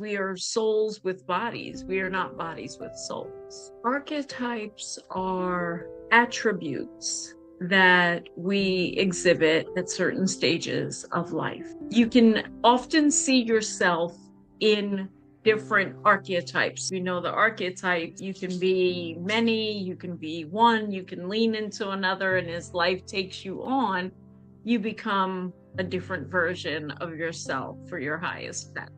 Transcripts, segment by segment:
We are souls with bodies. We are not bodies with souls. Archetypes are attributes that we exhibit at certain stages of life. You can often see yourself in different archetypes. You know, the archetype, you can be many, you can be one, you can lean into another, and as life takes you on, you become a different version of yourself for your highest best.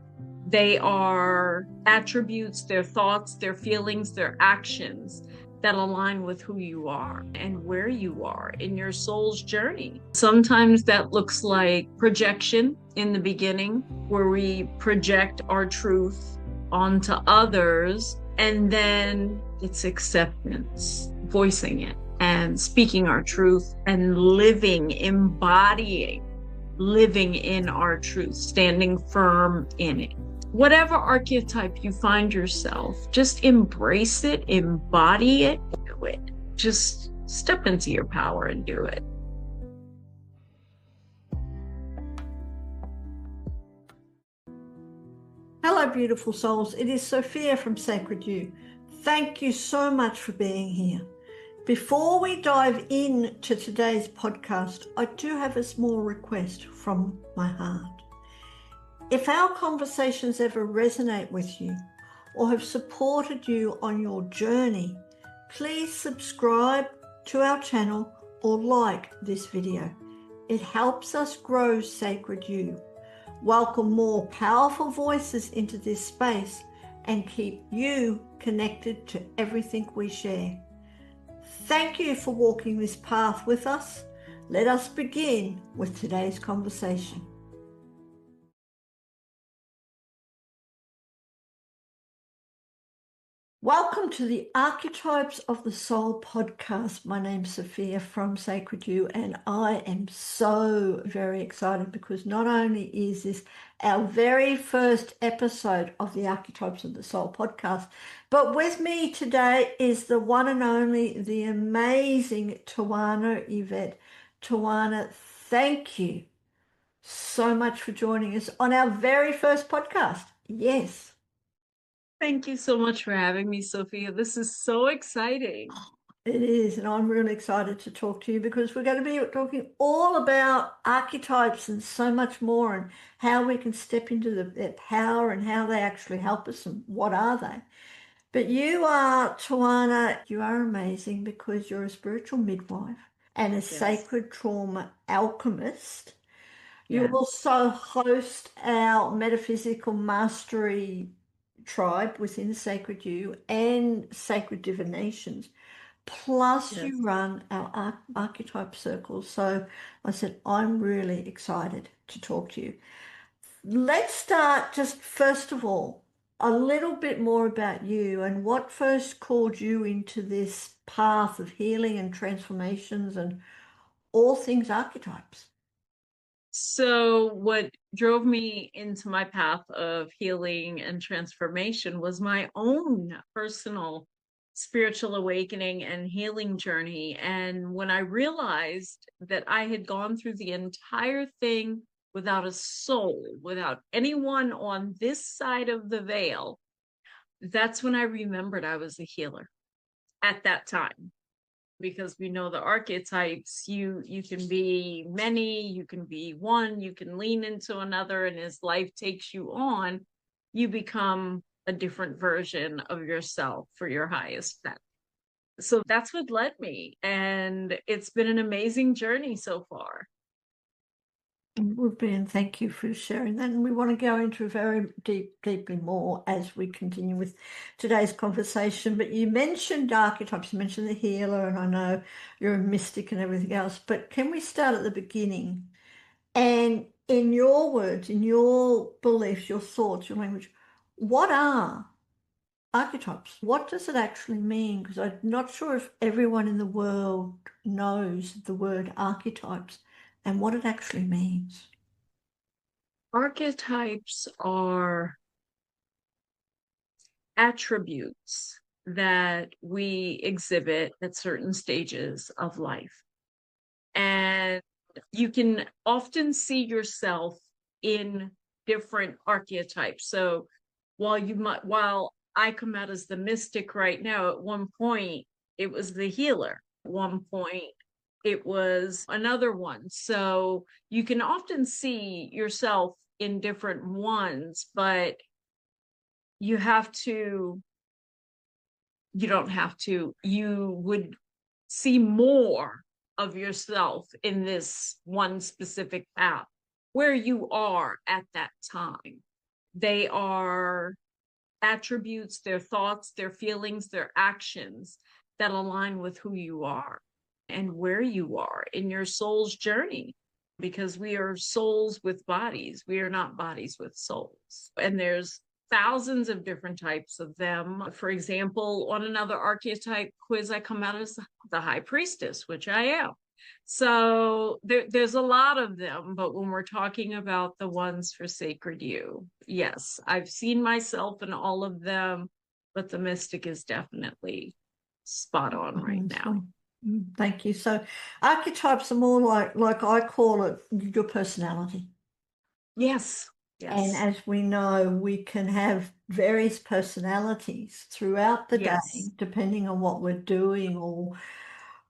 They are attributes, their thoughts, their feelings, their actions that align with who you are and where you are in your soul's journey. Sometimes that looks like projection in the beginning, where we project our truth onto others, and then it's acceptance, voicing it and speaking our truth and living, embodying, living in our truth, standing firm in it. Whatever archetype you find yourself, just embrace it, embody it, do it. Just step into your power and do it. Hello, beautiful souls. It is Sophia from Sacred You. Thank you so much for being here. Before we dive into today's podcast, I do have a small request from my heart. If our conversations ever resonate with you or have supported you on your journey, please subscribe to our channel or like this video. It helps us grow Sacred You, welcome more powerful voices into this space, and keep you connected to everything we share. Thank you for walking this path with us. Let us begin with today's conversation. Welcome to the Archetypes of the Soul podcast. My name's Sophia from Sacred You, and I am so very excited because not only is this our very first episode of the Archetypes of the Soul podcast, but with me today is the one and only, the amazing Tywanah Evette. Tywanah, thank you so much for joining us on our very first podcast. Yes. Thank you so much for having me, Sophia. This is so exciting. It is, and I'm really excited to talk to you because we're going to be talking all about archetypes and so much more, and how we can step into their power and how they actually help us and what are they. But you are, Tywanah, you are amazing because you're a spiritual midwife and a sacred trauma alchemist. You also host our Metaphysical Mastery tribe within Sacred You and Sacred Divinations. Plus, you run our archetype circles. So I said, I'm really excited to talk to you. Let's start just first of all, a little bit more about you and what first called you into this path of healing and transformations and all things archetypes. So what drove me into my path of healing and transformation was my own personal spiritual awakening and healing journey. And when I realized that I had gone through the entire thing without a soul, without anyone on this side of the veil, that's when I remembered I was a healer at that time. Because we know the archetypes, you can be many, you can be one, you can lean into another, and as life takes you on, you become a different version of yourself for your highest best. So that's what led me, and it's been an amazing journey so far. And thank you for sharing that. And we want to go into very deeply more as we continue with today's conversation. But you mentioned archetypes, you mentioned the healer, and I know you're a mystic and everything else. But can we start at the beginning? And in your words, in your beliefs, your thoughts, your language, what are archetypes? What does it actually mean? Because I'm not sure if everyone in the world knows the word archetypes and what it actually means. Archetypes are attributes that we exhibit at certain stages of life. And you can often see yourself in different archetypes. So while I come out as the mystic right now, at one point it was the healer. At one point it was another one. So you can often see yourself in different ones, but you have to, you don't have to, you would see more of yourself in this one specific path where you are at that time. They are attributes, their thoughts, their feelings, their actions that align with who you are and where you are in your soul's journey. Because we are souls with bodies. We are not bodies with souls. And there's thousands of different types of them. For example, on another archetype quiz, I come out as the high priestess, which I am. So there's a lot of them, but when we're talking about the ones for Sacred You, yes, I've seen myself in all of them, but the mystic is definitely spot on right now. Thank you. So archetypes are more like I call it, your personality. Yes. And Yes. as we know, we can have various personalities throughout the day, Yes. depending on what we're doing or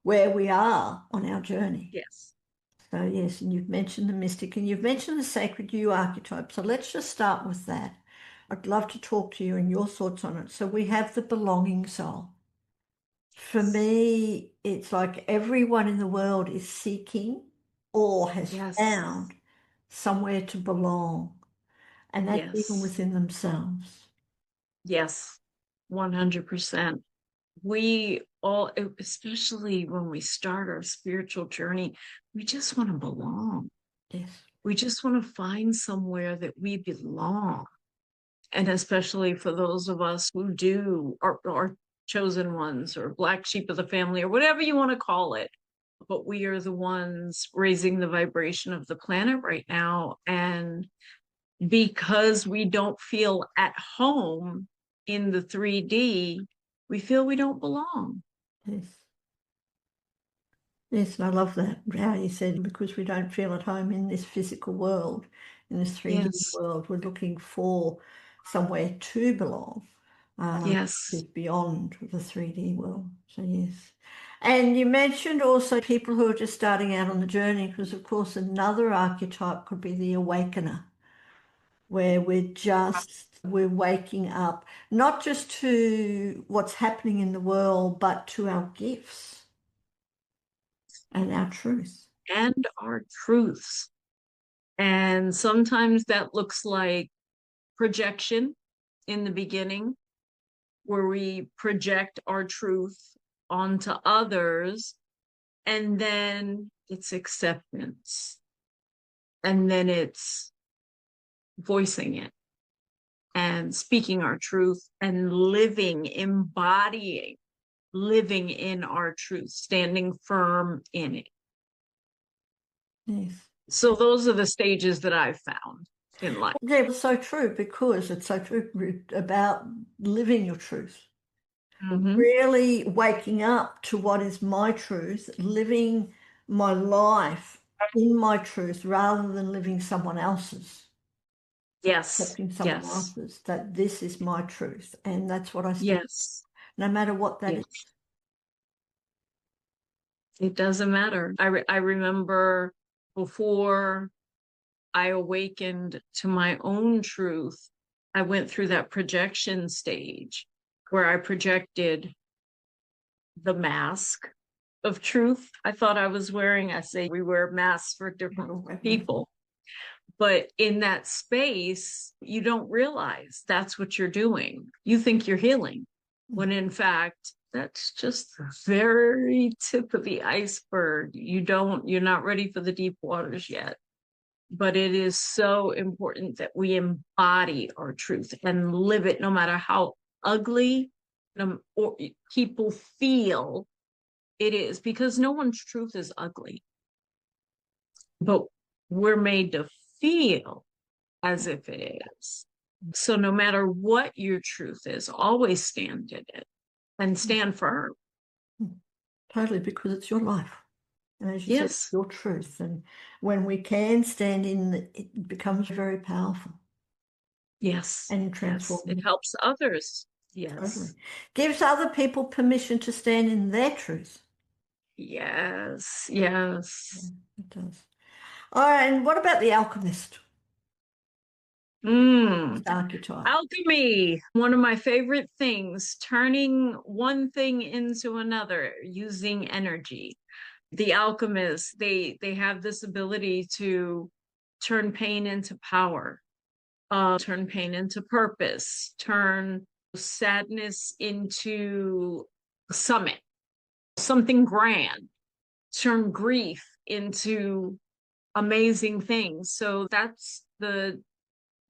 where we are on our journey. Yes. So yes, and you've mentioned the mystic and you've mentioned the sacred you archetype. So let's just start with that. I'd love to talk to you and your thoughts on it. So we have the belonging soul. For me, it's like everyone in the world is seeking or has Yes. found somewhere to belong, and that's even Yes. within themselves. Yes. 100%. We all, especially when we start our spiritual journey, we just want to belong. Yes. We just want to find somewhere that we belong. And especially for those of us who do, are chosen ones or black sheep of the family or whatever you want to call it. But we are the ones raising the vibration of the planet right now. And because we don't feel at home in the 3D, we feel we don't belong. Yes. Yes, and I love that, how you said, because we don't feel at home in this physical world, in this 3D Yes. world, we're looking for somewhere to belong, which Yes. is beyond the 3D world. So, yes. And you mentioned also people who are just starting out on the journey, because, of course, another archetype could be the awakener, where we're waking up, not just to what's happening in the world, but to our gifts and our truth. And our truths. And sometimes that looks like projection in the beginning, where we project our truth onto others, and then it's acceptance, and then it's voicing it and speaking our truth and living, embodying, living in our truth, standing firm in it. Yes. So those are the stages that I've found in life. Yeah, it's so true because it's so true about living your truth, Mm-hmm. really waking up to what is my truth, living my life in my truth rather than living someone else's, Yes. accepting someone Yes. else's, that this is my truth. And that's what I stand, Yes. no matter what that is. Yes. It doesn't matter. I remember before I awakened to my own truth, I went through that projection stage where I projected the mask of truth I thought I was wearing. I say we wear masks for different people. But in that space, you don't realize that's what you're doing. You think you're healing, when in fact, that's just the very tip of the iceberg. You're not ready for the deep waters yet. But it is so important that we embody our truth and live it no matter how ugly or people feel it is, because no one's truth is ugly. But we're made to feel as if it is. So no matter what your truth is, always stand in it and stand firm. Totally, because it's your life. And as you said, it's Yes. your truth. And when we can stand in, it becomes very powerful. Yes. and Yes. transforming. It helps others. Yes. Totally. Gives other people permission to stand in their truth. Yes. Yeah, Yes. it does. All right, and what about the alchemist? Mm. Archetype. Alchemy, one of my favorite things, turning one thing into another using energy. The alchemists, they have this ability to turn pain into power, turn pain into purpose, turn sadness into a summit, something grand, turn grief into amazing things. So that's the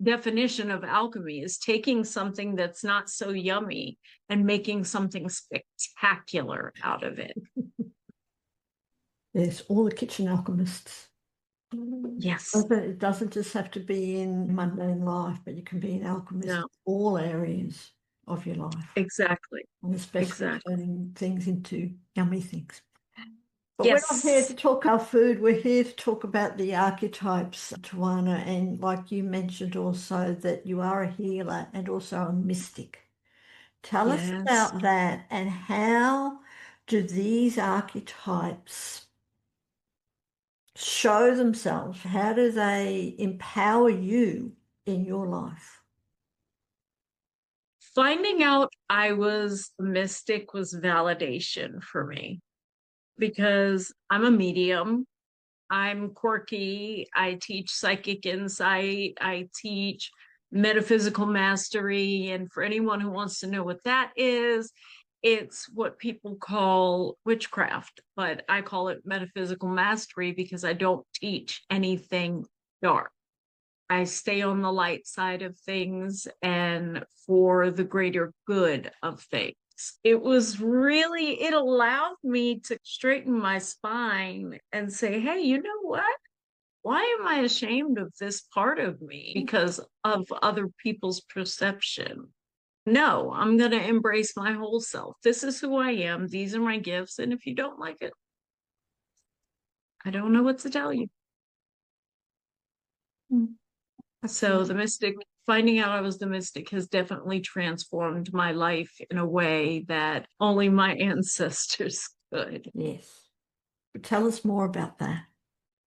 definition of alchemy, is taking something that's not so yummy and making something spectacular out of it. Yes, all the kitchen alchemists. Yes. It doesn't just have to be in mundane life, but you can be an alchemist in No, all areas of your life, exactly. and especially Exactly. turning things into yummy things. But we're not here to Yes. talk about food. We're here to talk about the archetypes, Tawana. And like you mentioned also that you are a healer and also a mystic. Tell us Yes. about that and how do these archetypes show themselves? How do they empower you in your life? Finding out I was a mystic was validation for me because I'm a medium. I'm quirky. I teach psychic insight. I teach metaphysical mastery. And for anyone who wants to know what that is, it's what people call witchcraft, but I call it metaphysical mastery because I don't teach anything dark. I stay on the light side of things and for the greater good of things. It was really, it allowed me to straighten my spine and say, hey, you know what? Why am I ashamed of this part of me because of other people's perception? No, I'm going to embrace my whole self. This is who I am. These are my gifts. And if you don't like it, I don't know what to tell you. Mm, So the absolutely. mystic, finding out I was the mystic has definitely transformed my life in a way that only my ancestors could. Yes. Tell us more about that.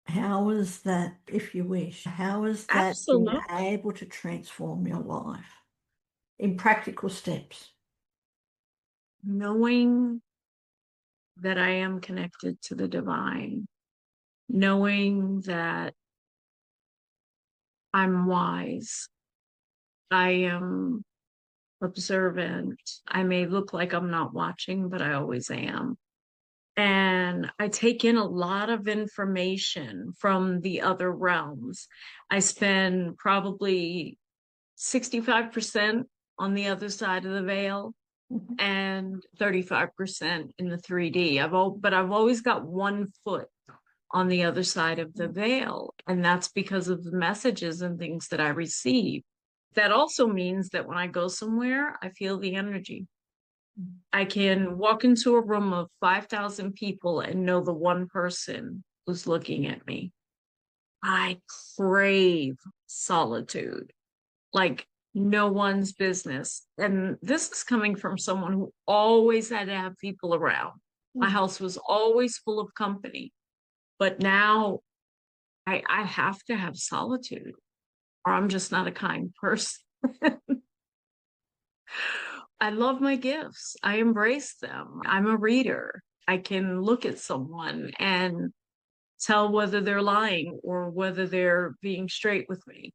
How is that, if you wish, how has that been Absolutely. able to transform your life in practical steps? Knowing that I am connected to the divine, knowing that I'm wise, I am observant. I may look like I'm not watching, but I always am. And I take in a lot of information from the other realms. I spend probably 65% on the other side of the veil Mhm. and 35% in the 3D. But I've always got one foot on the other side of the veil. And that's because of the messages and things that I receive. That also means that when I go somewhere, I feel the energy. I can walk into a room of 5,000 people and know the one person who's looking at me. I crave solitude, like no one's business. And this is coming from someone who always had to have people around. My Mhm. house was always full of company, but now I have to have solitude or I'm just not a kind person. I love my gifts. I embrace them. I'm a reader. I can look at someone and tell whether they're lying or whether they're being straight with me.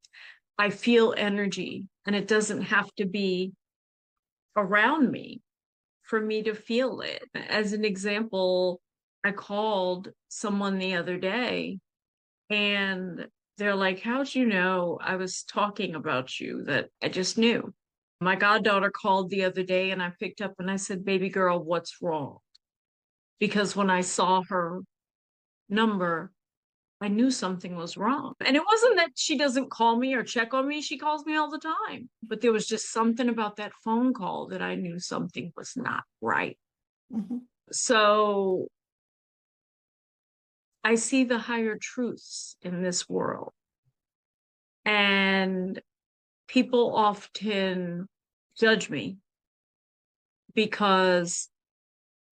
I feel energy, and it doesn't have to be around me for me to feel it. As an example, I called someone the other day and they're like, how'd you know I was talking about you? That I just knew. My goddaughter called the other day and I picked up and I said, baby girl, what's wrong? Because when I saw her number, I knew something was wrong. And it wasn't that she doesn't call me or check on me. She calls me all the time. But there was just something about that phone call that I knew something was not right. Mhm. So I see the higher truths in this world. And People often judge me because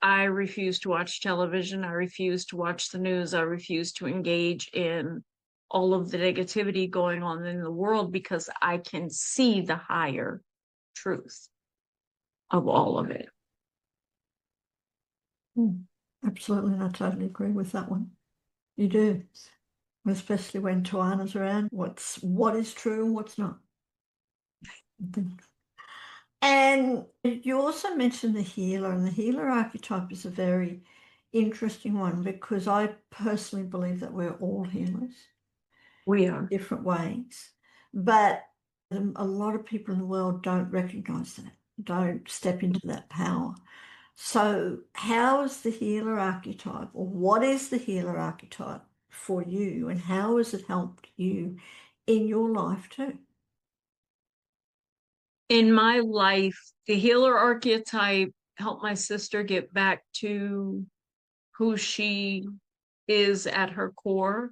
I refuse to watch television. I refuse to watch the news. I refuse to engage in all of the negativity going on in the world because I can see the higher truth of all of it. Absolutely, and I totally agree with that one. You do, especially when Tywanah's around. What is true and what's not. And you also mentioned the healer, and the healer archetype is a very interesting one because I personally believe that we're all healers We in are. different ways. But a lot of people in the world don't recognize that, don't step into that power. So, how is the healer archetype, or what is the healer archetype for you, and how has it helped you in your life too? In my life, the healer archetype helped my sister get back to who she is at her core,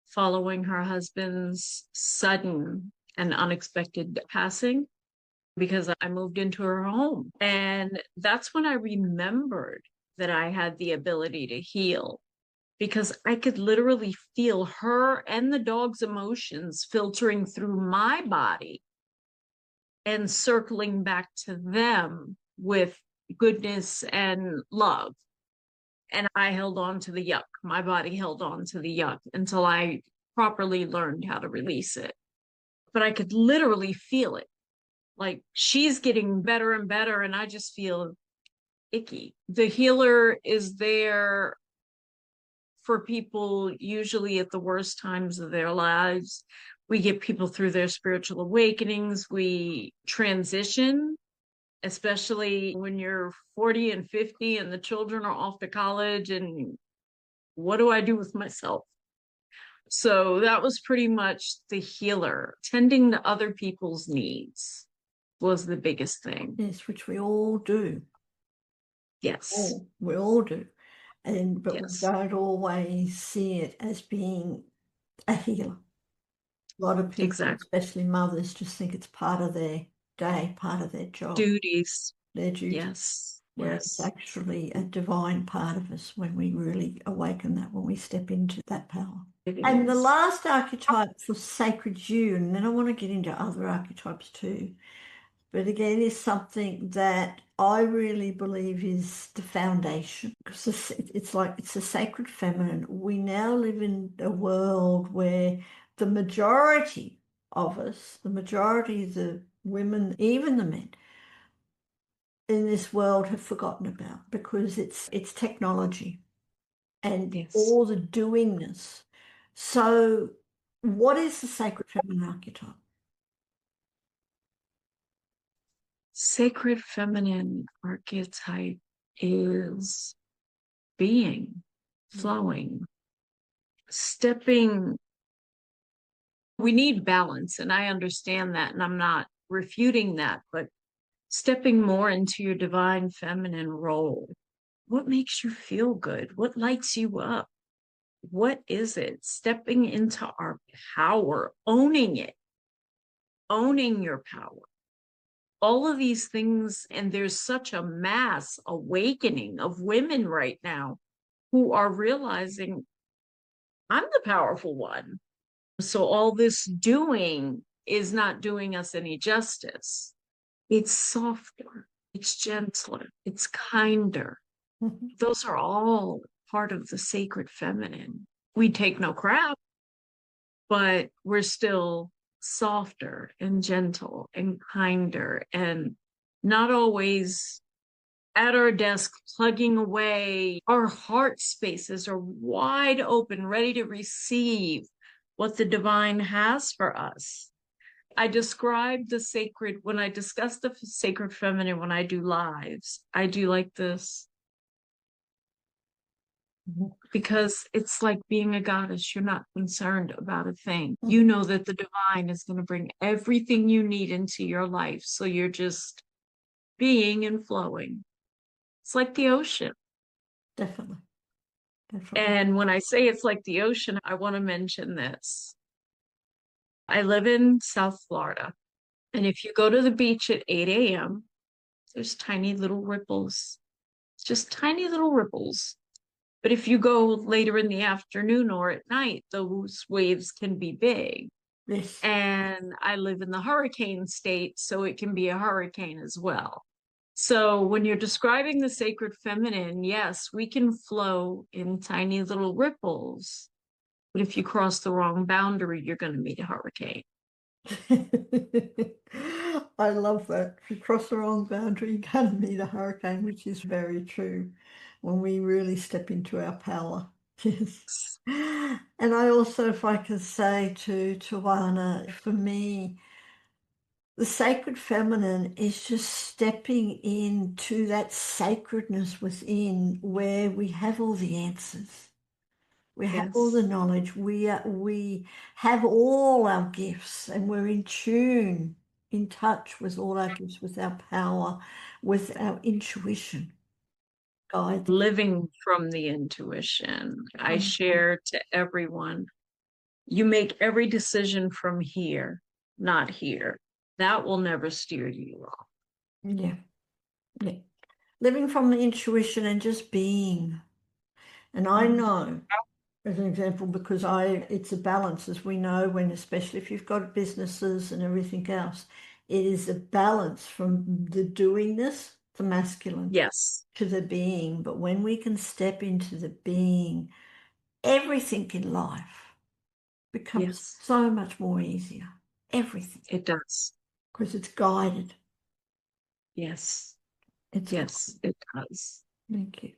following her husband's sudden and unexpected passing, because I moved into her home. And that's when I remembered that I had the ability to heal because I could literally feel her and the dog's emotions filtering through my body and circling back to them with goodness and love. And I held on to the yuck. My body held on to the yuck until I properly learned how to release it. But I could literally feel it. Like she's getting better and better, and I just feel icky. The healer is there for people usually at the worst times of their lives. We get people through their spiritual awakenings. We transition, especially when you're 40 and 50 and the children are off to college. And what do I do with myself? So that was pretty much the healer. Tending to other people's needs was the biggest thing. Yes, which we all do. Yes. We all do. But we Yes. don't always see it as being a healer. A lot of people, Exactly. especially mothers, just think it's part of their day, part of their job, Duties. their duty, Yes. where it's Yes. actually a divine part of us when we really awaken that, when we step into that power. It And the is. last archetype for sacred you, and then I want to get into other archetypes too, but again, is something that I really believe is the foundation because it's like it's a sacred feminine. We now live in a world where the majority of us, the majority of the women, even the men in this world have forgotten about because it's technology and Yes. all the doingness. So, what is the sacred feminine archetype? Sacred feminine archetype is being, flowing, stepping. We need balance, and I understand that, and I'm not refuting that, but stepping more into your divine feminine role. What makes you feel good? What lights you up? What is it? Stepping into our power, owning it, owning your power. All of these things, and there's such a mass awakening of women right now who are realizing I'm the powerful one. So all this doing is not doing us any justice. It's softer, it's gentler, it's kinder. Those are all part of the sacred feminine. We take no crap, but we're still softer and gentle and kinder and not always at our desk plugging away. Our heart spaces are wide open, ready to receive what the divine has for us. I describe the sacred when I discuss the sacred feminine when I do lives. I do like this because it's like being a goddess. You're not concerned about a thing. You know that the divine is going to bring everything you need into your life. So you're just being and flowing. It's like the ocean. Definitely, definitely. And when I say it's like the ocean, I want to mention this. I live in South Florida. And if you go to the beach at 8 a.m., there's tiny little ripples, just tiny little ripples. But if you go later in the afternoon or at night, those waves can be big. Yes. And I live in the hurricane state, so it can be a hurricane as well. So when you're describing the sacred feminine, yes, we can flow in tiny little ripples. But if you cross the wrong boundary, you're going to meet a hurricane. I love that. If you cross the wrong boundary, you can meet a hurricane, which is very true when we really step into our power. Yes. And I also, if I could say to Tywanah, for me, the sacred feminine is just stepping into that sacredness within where we have all the answers. We have all the Yes. knowledge. We have all our gifts, and we're in tune, in touch with all our gifts, with our power, with our intuition. Guide. Living from the intuition. I Um, share to everyone, you make every decision from here, not here. That will never steer you wrong. yeah, yeah. Living from the intuition and just being. And I Mhm. know, as an example, because it's a balance, as we know, when especially if you've got businesses and everything else, it is a balance from the doingness, the masculine, Yes. to the being. But when we can step into the being, everything in life becomes Yes. so much more easier. Everything, It does. because it's guided. Yes. It's Yes, it does. Thank you.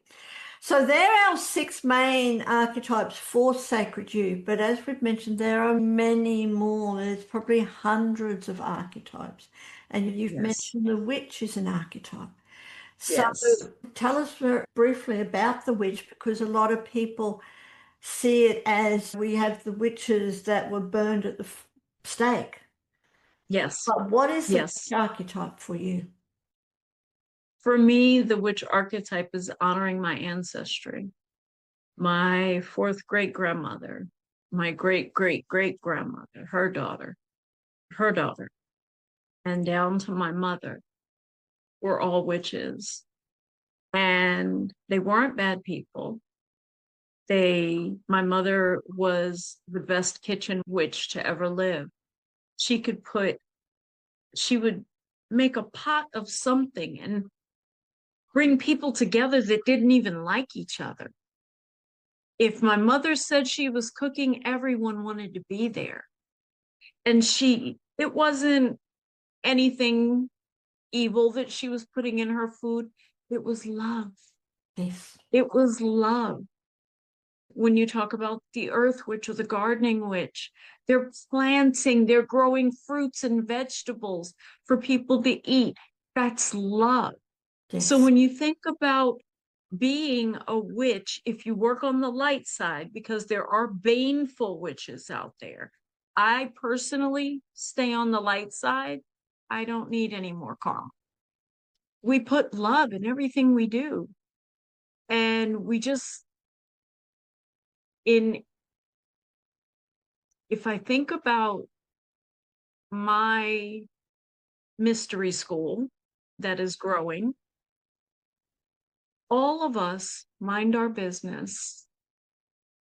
So there are our six main archetypes for Sacred You, but as we've mentioned, there are many more. There's probably hundreds of archetypes. And you've Yes. mentioned the witch is an archetype. So Yes. tell us very briefly about the witch, because a lot of people see it as we have the witches that were burned at the stake. Yes. But what is the witch Yes. archetype for you? For me, the witch archetype is honoring my ancestry. My fourth great grandmother, my great great great grandmother, her daughter, and down to my mother were all witches. And they weren't bad people. My mother was the best kitchen witch to ever live. She could she would make a pot of something and bring people together that didn't even like each other. If my mother said she was cooking, everyone wanted to be there. And it wasn't anything evil that she was putting in her food. It was love. Yes. It was love. When you talk about the earth witch or the gardening witch, they're growing fruits and vegetables for people to eat. That's love. So Yes. when you think about being a witch, if you work on the light side, because there are baneful witches out there, I personally stay on the light side. I don't need any more karma. We put love in everything we do. And we just, in, if I think about my mystery school that is growing, all of us mind our business,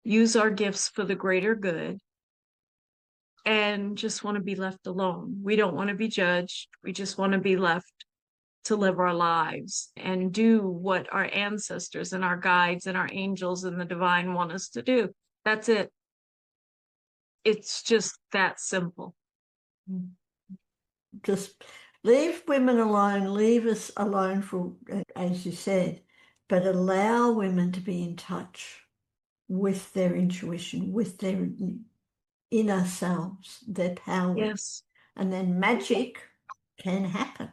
use our gifts for the greater good, and just want to be left alone. We don't want to be judged. We just want to be left to live our lives and do what our ancestors and our guides and our angels and the divine want us to do. That's it. It's just that simple. Just leave women alone, leave us alone for, as you said, but allow women to be in touch with their intuition, with their inner selves, their powers. Yes, And then magic can happen.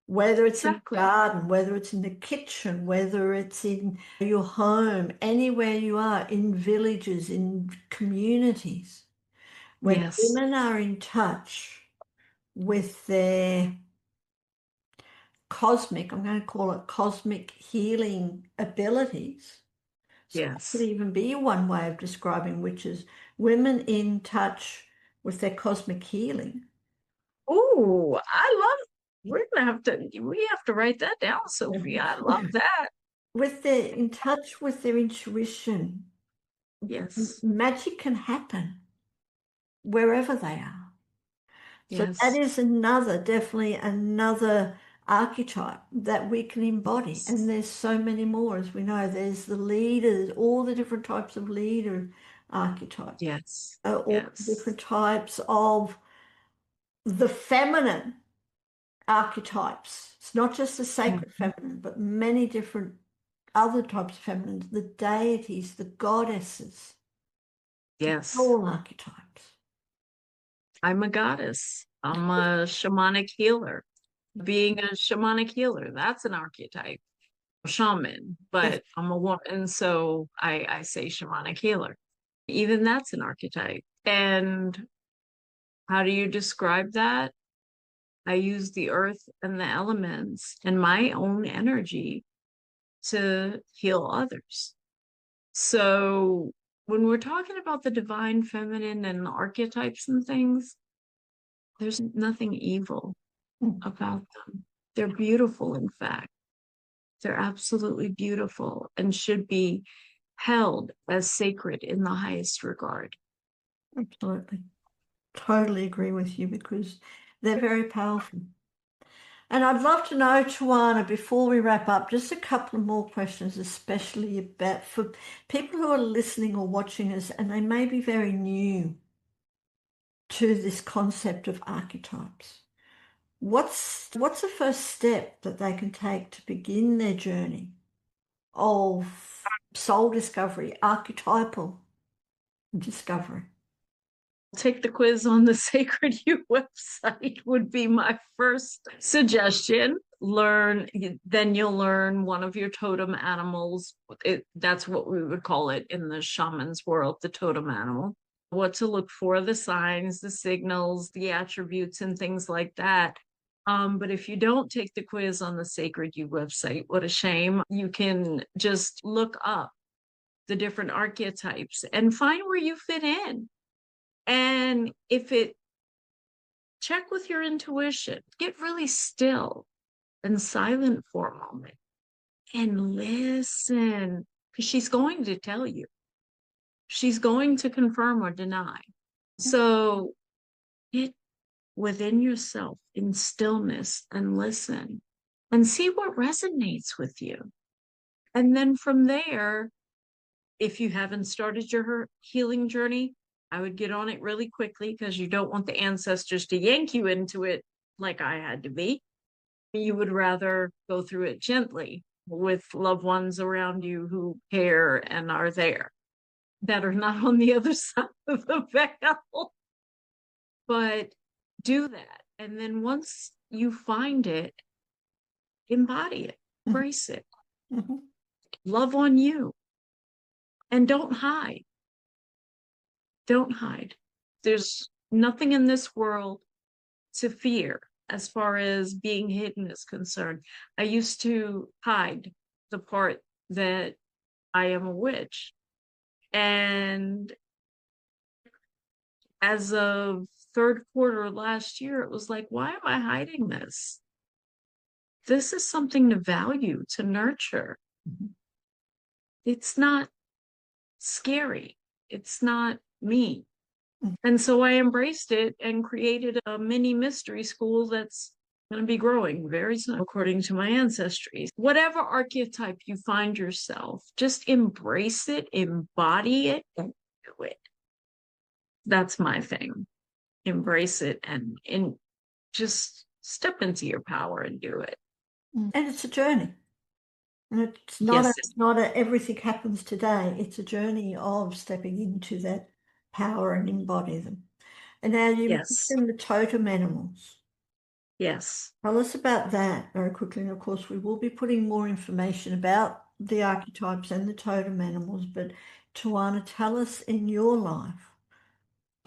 Whether it's in the exactly. garden, whether it's in the kitchen, whether it's in your home, anywhere you are, in villages, in communities, when Yes, women are in touch with their cosmic, I'm going to call it cosmic healing abilities. So that could yes, even be one way of describing witches, women in touch with their cosmic healing. Oh, we have to write that down, Sophia. I love that. With their in touch with their intuition, Yes. magic can happen wherever they are. So that Yes. is definitely another archetype that we can embody. And there's so many more, as we know. There's the leaders, all the different types of leader archetypes, Yes. all the Yes. different types of the feminine archetypes. It's not just the sacred Mhm. feminine, but many different other types of feminine, the deities, the goddesses, Yes. all archetypes. I'm a goddess. I'm a shamanic healer. Being a shamanic healer, that's an archetype. Shaman, Yes. but I'm a woman, so I say shamanic healer. Even that's an archetype. And how do you describe that? I use the earth and the elements and my own energy to heal others. So when we're talking about the divine feminine and archetypes and things, there's nothing evil about them. They're beautiful, in fact. They're absolutely beautiful and should be held as sacred in the highest regard. Absolutely. Totally agree with you because they're very powerful. And I'd love to know, Tawana, before we wrap up, just a couple of more questions, especially about for people who are listening or watching us and they may be very new to this concept of archetypes. What's the first step that they can take to begin their journey of soul discovery, archetypal discovery? Take the quiz on the Sacred You website would be my first suggestion. Then you'll learn one of your totem animals. That's what we would call it in the shaman's world, the totem animal. What to look for, the signs, the signals, the attributes, and things like that. But if you don't take the quiz on the Sacred You website, what a shame. You can just look up the different archetypes and find where you fit in. And if it check with your intuition, get really still and silent for a moment and listen because she's going to tell you. She's going to confirm or deny. So get within yourself in stillness and listen and see what resonates with you. And then from there, if you haven't started your healing journey, I would get on it really quickly because you don't want the ancestors to yank you into it like I had to be. You would rather go through it gently with loved ones around you who care and are there, that are not on the other side of the veil. But do that. And then once you find it, embody it, embrace it, Mhm. love on you, and don't hide. Don't hide. There's nothing in this world to fear as far as being hidden is concerned. I used to hide the part that I am a witch. And as of third quarter last year, it was like, why am I hiding this? This is something to value, to nurture. Mhm. It's not scary. It's not mean. Mhm. And so I embraced it and created a mini mystery school that's going to be growing very soon, according to my ancestry. Whatever archetype you find yourself, just embrace it, embody it, and do it. That's my thing. Embrace it and just step into your power and do it. And it's a journey. And Yes, it's not everything happens today. It's a journey of stepping into that power and embody them. And now you yes, mentioned the totem animals. yes. Tell us about that very quickly. And of course, we will be putting more information about the archetypes and the totem animals. But Tawana, tell us in your life,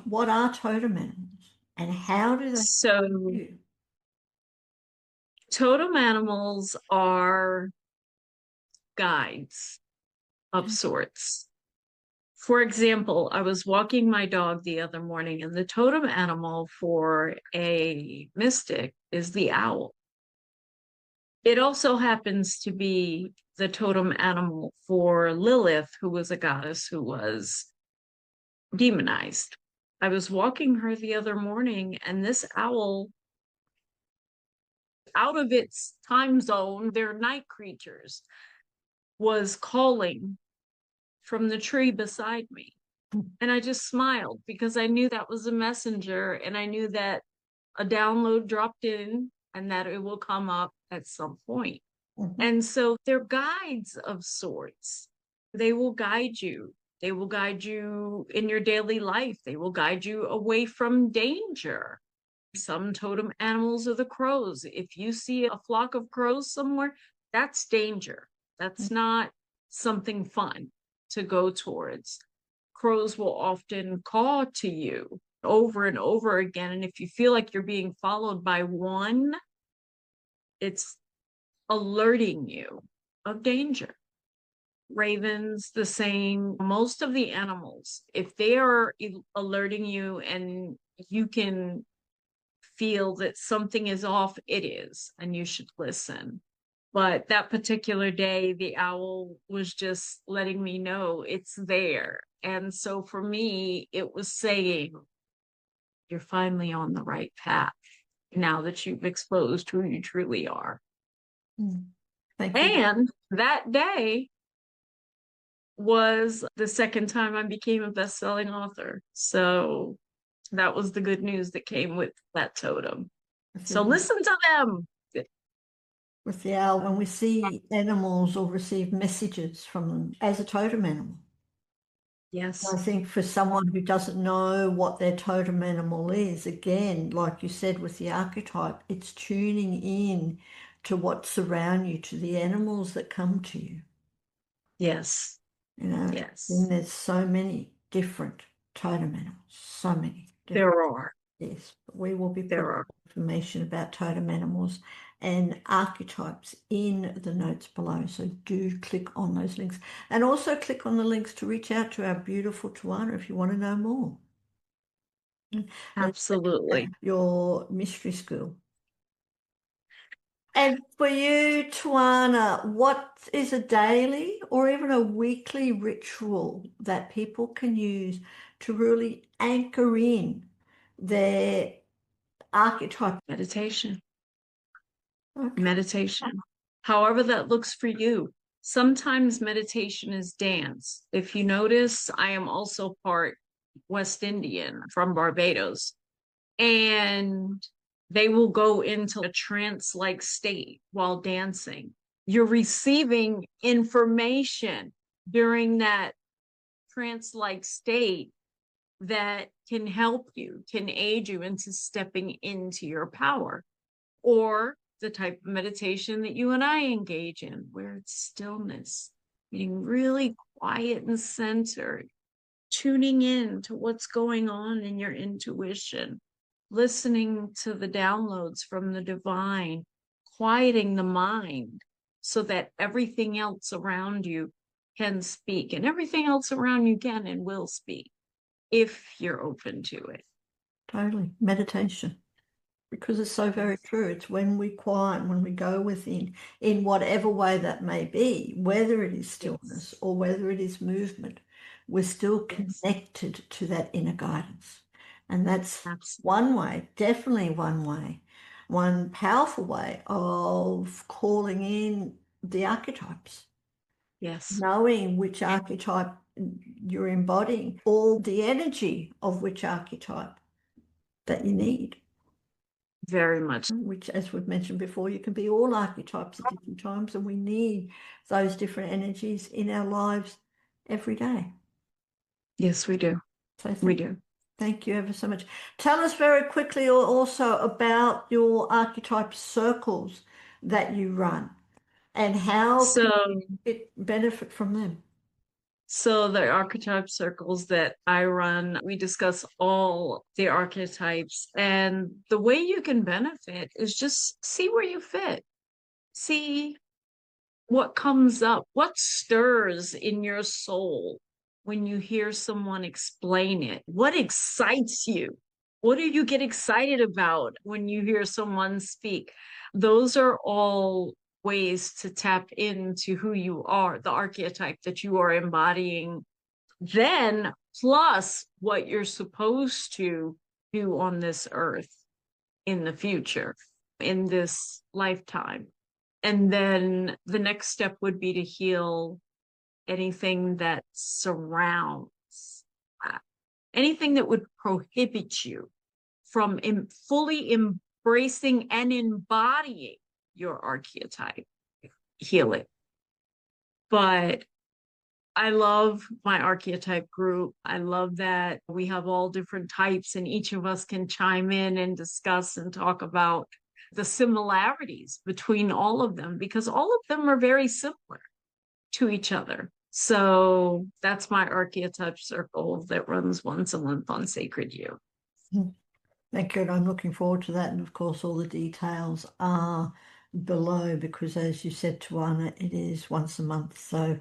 what are totem animals and how do they help So you? totem animals are guides of sorts For example, I was walking my dog the other morning, and the totem animal for a mystic is the owl. It also happens to be the totem animal for Lilith, who was a goddess who was demonized. I was walking her the other morning, and this owl, out of its time zone, they're night creatures, was calling from the tree beside me. And I just smiled because I knew that was a messenger, and I knew that a download dropped in and that it will come up at some point. Mm-hmm. And so they're guides of sorts. They will guide you. They will guide you in your daily life. They will guide you away from danger. Some totem animals are the crows. If you see a flock of crows somewhere, that's danger. That's not something fun to go towards. Crows will often call to you over and over again. And if you feel like you're being followed by one, it's alerting you of danger. Ravens, the same. Most of the animals, if they are alerting you and you can feel that something is off, it is, and you should listen. But that particular day, the owl was just letting me know it's there. And so for me, it was saying, you're finally on the right path now that you've exposed who you truly are. Thank you. And that day was the second time I became a best-selling author. So that was the good news that came with that totem. So listen to them. With the owl, when we see animals or receive messages from them as a totem animal. Yes. I think for someone who doesn't know what their totem animal is, again, like you said with the archetype, it's tuning in to what's around you, to the animals that come to you. Yes. You know, yes. And there's so many different totem animals, so many. There are. Yes, but we will be putting information about totem animals and archetypes in the notes below. So do click on those links, and also click on the links to reach out to our beautiful Tywanah if you want to know more. Absolutely. Your mystery school. And for you, Tywanah, what is a daily or even a weekly ritual that people can use to really anchor in their archetype? Meditation. Okay. Meditation. However that looks for you. Sometimes meditation is dance. If you notice, I am also part West Indian from Barbados. And they will go into a trance-like state while dancing. You're receiving information during that trance-like state that can help you, can aid you into stepping into your power. Or the type of meditation that you and I engage in, where it's stillness, being really quiet and centered, tuning in to what's going on in your intuition, listening to the downloads from the divine, quieting the mind so that everything else around you can speak, and everything else around you can and will speak if you're open to it. Totally. Meditation. Because it's so very true. It's when we quiet, when we go within, in whatever way that may be, whether it is stillness or whether it is movement, we're still connected to that inner guidance. And that's one way, definitely one way, one powerful way of calling in the archetypes. Yes. Knowing which archetype you're embodying, or the energy of which archetype that you need. Very much. Which, as we've mentioned before, you can be all archetypes at different times, and we need those different energies in our lives every day. Yes, we do. So we do. Thank you ever so much. Tell us very quickly also about your archetype circles that you run and how it benefit from them. So the archetype circles that I run, we discuss all the archetypes, and the way you can benefit is just see where you fit. See what comes up, what stirs in your soul when you hear someone explain it? What excites you? What do you get excited about when you hear someone speak? Those are all ways to tap into who you are, the archetype that you are embodying, then plus what you're supposed to do on this earth in the future, in this lifetime. And then the next step would be to heal anything that surrounds that, anything that would prohibit you from fully embracing and embodying your archetype. Heal it. But I love my archetype group. I love that we have all different types and each of us can chime in and discuss and talk about the similarities between all of them, because all of them are very similar to each other. So that's my archetype circle that runs once a month on Sacred You. Thank you. And I'm looking forward to that. And of course, all the details are below because, as you said, Tywanah, it is once a month. So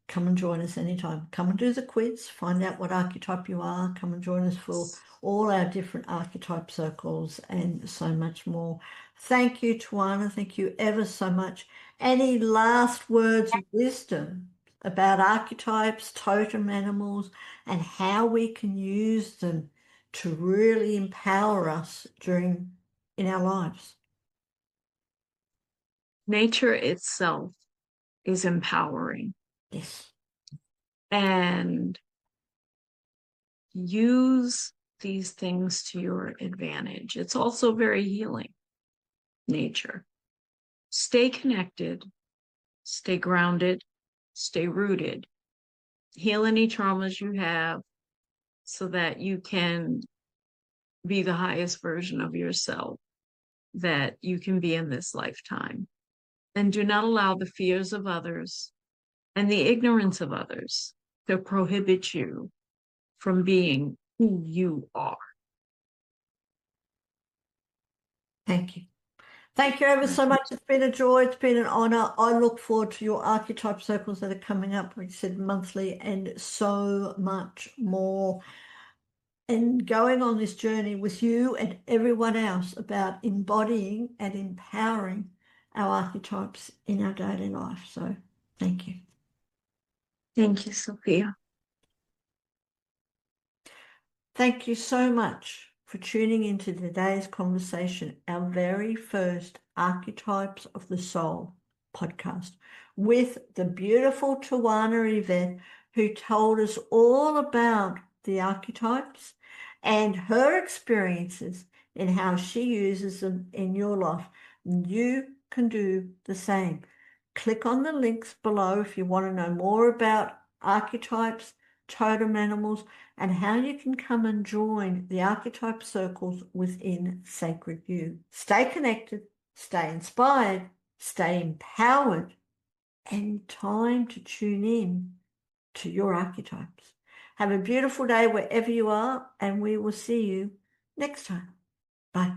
come and join us anytime. Come and do the quiz, find out what archetype you are. Come and join us for all our different archetype circles and so much more. Thank you, Tywanah. Thank you ever so much. Any last words of wisdom about archetypes, totem animals, and how we can use them to really empower us in our lives? Nature itself is empowering. Yes. And use these things to your advantage. It's also very healing, nature. Stay connected, stay grounded, stay rooted. Heal any traumas you have so that you can be the highest version of yourself that you can be in this lifetime. And do not allow the fears of others and the ignorance of others to prohibit you from being who you are. Thank you. Thank you ever so much. It's been a joy. It's been an honor. I look forward to your archetype circles that are coming up, like I said, monthly, and so much more. And going on this journey with you and everyone else about embodying and empowering our archetypes in our daily life. So thank you. Thank you, Sophia. Thank you so much for tuning into today's conversation, our very first Archetypes of the Soul podcast with the beautiful Tywanah Evette, who told us all about the archetypes and her experiences and how she uses them in your life. You can do the same. Click on the links below if you want to know more about archetypes, totem animals, and how you can come and join the archetype circles within Sacred You. Stay connected, stay inspired, stay empowered, and time to tune in to your archetypes. Have a beautiful day wherever you are, and we will see you next time. Bye.